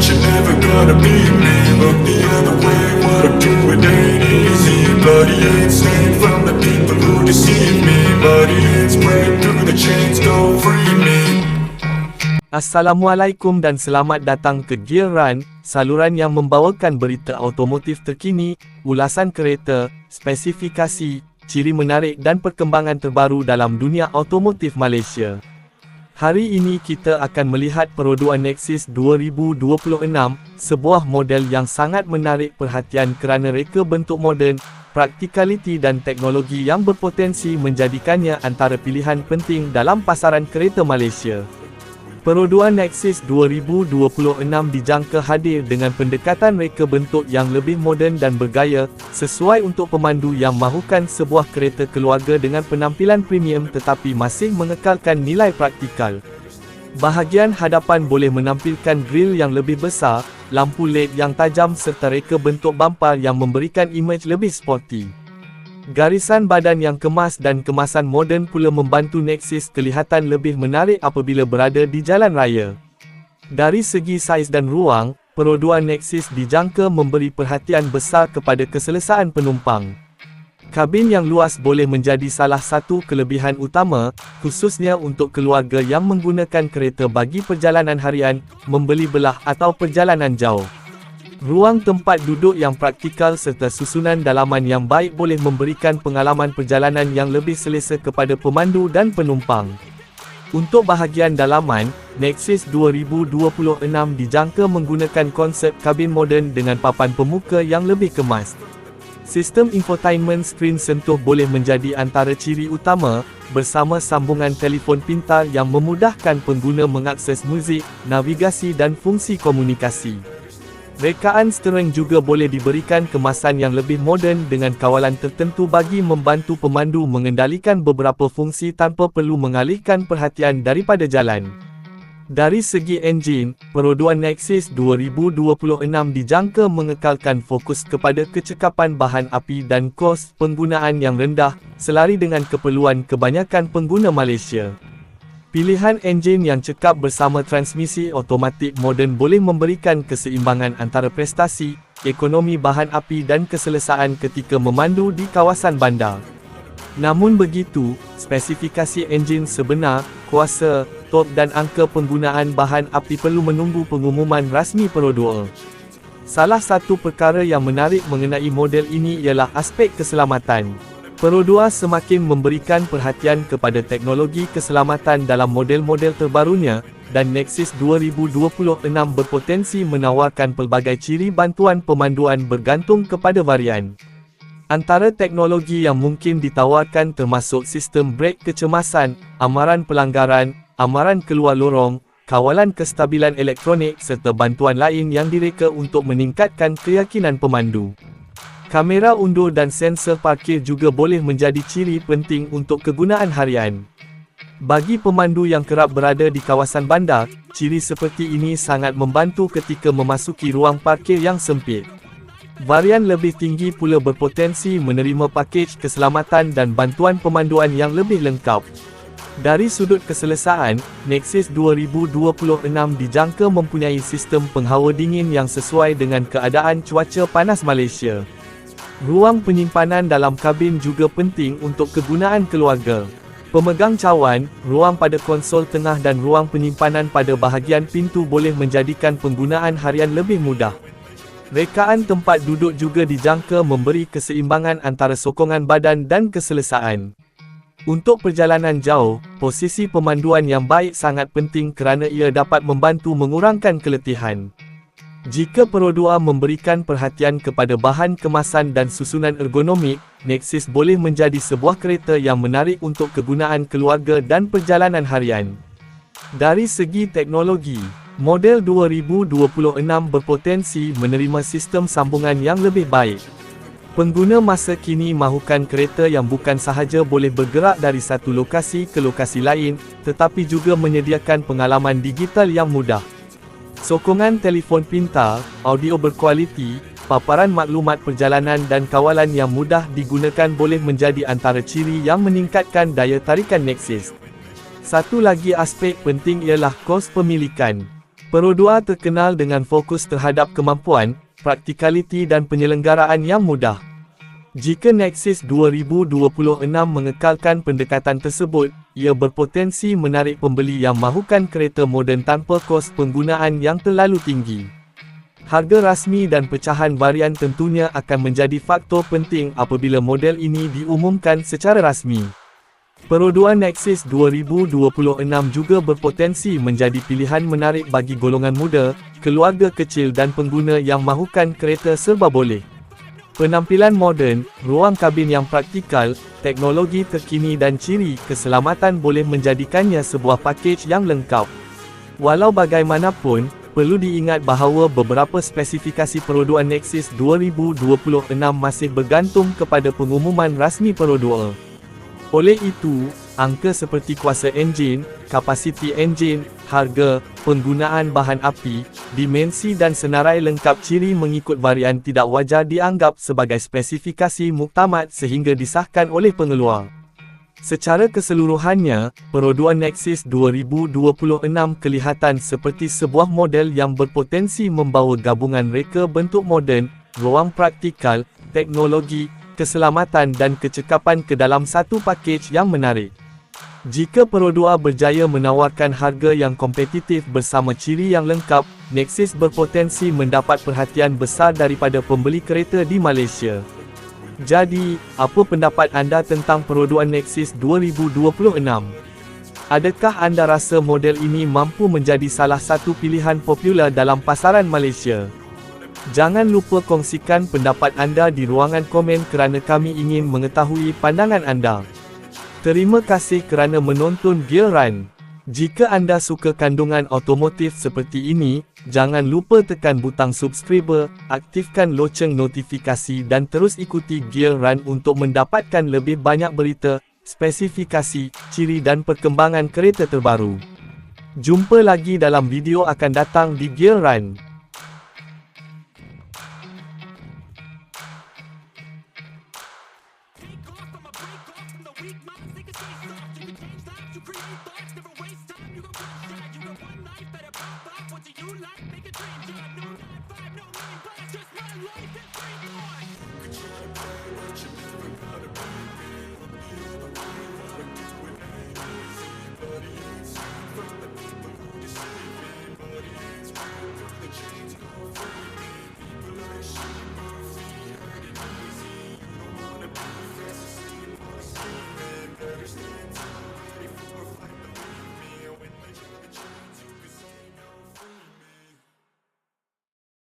you're never gonna beat me. Look the other way, what I'm doing ain't easy. Bloody insane from the people who deceive me. Bloody hands break through the chains, go free me. Assalamualaikum dan selamat datang ke Gear Run, saluran yang membawakan berita automotif terkini, ulasan kereta, spesifikasi, ciri menarik dan perkembangan terbaru dalam dunia automotif Malaysia. Hari ini kita akan melihat peroduan Nexis 2026, sebuah model yang sangat menarik perhatian kerana reka bentuk moden, praktikaliti dan teknologi yang berpotensi menjadikannya antara pilihan penting dalam pasaran kereta Malaysia. Peroduan Nexis 2026 dijangka hadir dengan pendekatan reka bentuk yang lebih moden dan bergaya, sesuai untuk pemandu yang mahukan sebuah kereta keluarga dengan penampilan premium tetapi masih mengekalkan nilai praktikal. Bahagian hadapan boleh menampilkan grill yang lebih besar, lampu LED yang tajam serta reka bentuk bumper yang memberikan imej lebih sporty. Garisan badan yang kemas dan kemasan moden pula membantu Nexis kelihatan lebih menarik apabila berada di jalan raya. Dari segi saiz dan ruang, peroduan Nexis dijangka memberi perhatian besar kepada keselesaan penumpang. Kabin yang luas boleh menjadi salah satu kelebihan utama, khususnya untuk keluarga yang menggunakan kereta bagi perjalanan harian, membeli belah atau perjalanan jauh. Ruang tempat duduk yang praktikal serta susunan dalaman yang baik boleh memberikan pengalaman perjalanan yang lebih selesa kepada pemandu dan penumpang. Untuk bahagian dalaman, Nexis 2026 dijangka menggunakan konsep kabin moden dengan papan pemuka yang lebih kemas. Sistem infotainment skrin sentuh boleh menjadi antara ciri utama, bersama sambungan telefon pintar yang memudahkan pengguna mengakses muzik, navigasi dan fungsi komunikasi. Rekaan steering juga boleh diberikan kemasan yang lebih moden dengan kawalan tertentu bagi membantu pemandu mengendalikan beberapa fungsi tanpa perlu mengalihkan perhatian daripada jalan. Dari segi enjin, peroduan Nexis 2026 dijangka mengekalkan fokus kepada kecekapan bahan api dan kos penggunaan yang rendah, selari dengan keperluan kebanyakan pengguna Malaysia. Pilihan enjin yang cekap bersama transmisi automatik moden boleh memberikan keseimbangan antara prestasi, ekonomi bahan api dan keselesaan ketika memandu di kawasan bandar. Namun begitu, spesifikasi enjin sebenar, kuasa, tork dan angka penggunaan bahan api perlu menunggu pengumuman rasmi perodua. Salah satu perkara yang menarik mengenai model ini ialah aspek keselamatan. Perodua semakin memberikan perhatian kepada teknologi keselamatan dalam model-model terbarunya, dan Nexis 2026 berpotensi menawarkan pelbagai ciri bantuan pemanduan bergantung kepada varian. Antara teknologi yang mungkin ditawarkan termasuk sistem brek kecemasan, amaran pelanggaran, amaran keluar lorong, kawalan kestabilan elektronik serta bantuan lain yang direka untuk meningkatkan keyakinan pemandu. Kamera undur dan sensor parkir juga boleh menjadi ciri penting untuk kegunaan harian. Bagi pemandu yang kerap berada di kawasan bandar, ciri seperti ini sangat membantu ketika memasuki ruang parkir yang sempit. Varian lebih tinggi pula berpotensi menerima pakej keselamatan dan bantuan pemanduan yang lebih lengkap. Dari sudut keselesaan, Nexis 2026 dijangka mempunyai sistem penghawa dingin yang sesuai dengan keadaan cuaca panas Malaysia. Ruang penyimpanan dalam kabin juga penting untuk kegunaan keluarga. Pemegang cawan, ruang pada konsol tengah dan ruang penyimpanan pada bahagian pintu boleh menjadikan penggunaan harian lebih mudah. Rekaan tempat duduk juga dijangka memberi keseimbangan antara sokongan badan dan keselesaan. Untuk perjalanan jauh, posisi pemanduan yang baik sangat penting kerana ia dapat membantu mengurangkan keletihan. Jika perodua memberikan perhatian kepada bahan kemasan dan susunan ergonomik, Nexis boleh menjadi sebuah kereta yang menarik untuk kegunaan keluarga dan perjalanan harian. Dari segi teknologi, model 2026 berpotensi menerima sistem sambungan yang lebih baik. Pengguna masa kini mahukan kereta yang bukan sahaja boleh bergerak dari satu lokasi ke lokasi lain, tetapi juga menyediakan pengalaman digital yang mudah. Sokongan telefon pintar, audio berkualiti, paparan maklumat perjalanan dan kawalan yang mudah digunakan boleh menjadi antara ciri yang meningkatkan daya tarikan Nexis. Satu lagi aspek penting ialah kos pemilikan. Pro 2 terkenal dengan fokus terhadap kemampuan, praktikaliti dan penyelenggaraan yang mudah. Jika Nexus 2026 mengekalkan pendekatan tersebut, ia berpotensi menarik pembeli yang mahukan kereta moden tanpa kos penggunaan yang terlalu tinggi. Harga rasmi dan pecahan varian tentunya akan menjadi faktor penting apabila model ini diumumkan secara rasmi. Pro 2 Nexus 2026 juga berpotensi menjadi pilihan menarik bagi golongan muda, keluarga kecil dan pengguna yang mahukan kereta serba boleh. Penampilan moden, ruang kabin yang praktikal, teknologi terkini dan ciri keselamatan boleh menjadikannya sebuah pakej yang lengkap. Walau bagaimanapun, perlu diingat bahawa beberapa spesifikasi Pro 2 Nexus 2026 masih bergantung kepada pengumuman rasmi Pro 2. Oleh itu, angka seperti kuasa enjin, kapasiti enjin, harga, penggunaan bahan api, dimensi dan senarai lengkap ciri mengikut varian tidak wajar dianggap sebagai spesifikasi muktamad sehingga disahkan oleh pengeluar. Secara keseluruhannya, Pro 2 Nexus 2026 kelihatan seperti sebuah model yang berpotensi membawa gabungan reka bentuk moden, ruang praktikal, teknologi, keselamatan dan kecekapan ke dalam satu pakej yang menarik. Jika Pro 2 berjaya menawarkan harga yang kompetitif bersama ciri yang lengkap, Nexus berpotensi mendapat perhatian besar daripada pembeli kereta di Malaysia. Jadi, apa pendapat anda tentang Pro 2 Nexus 2026? Adakah anda rasa model ini mampu menjadi salah satu pilihan popular dalam pasaran Malaysia? Jangan lupa kongsikan pendapat anda di ruangan komen kerana kami ingin mengetahui pandangan anda. Terima kasih kerana menonton Gear Run. Jika anda suka kandungan otomotif seperti ini, jangan lupa tekan butang subscriber, aktifkan loceng notifikasi dan terus ikuti Gear Run untuk mendapatkan lebih banyak berita, spesifikasi, ciri dan perkembangan kereta terbaru. Jumpa lagi dalam video akan datang di Gear Run. What you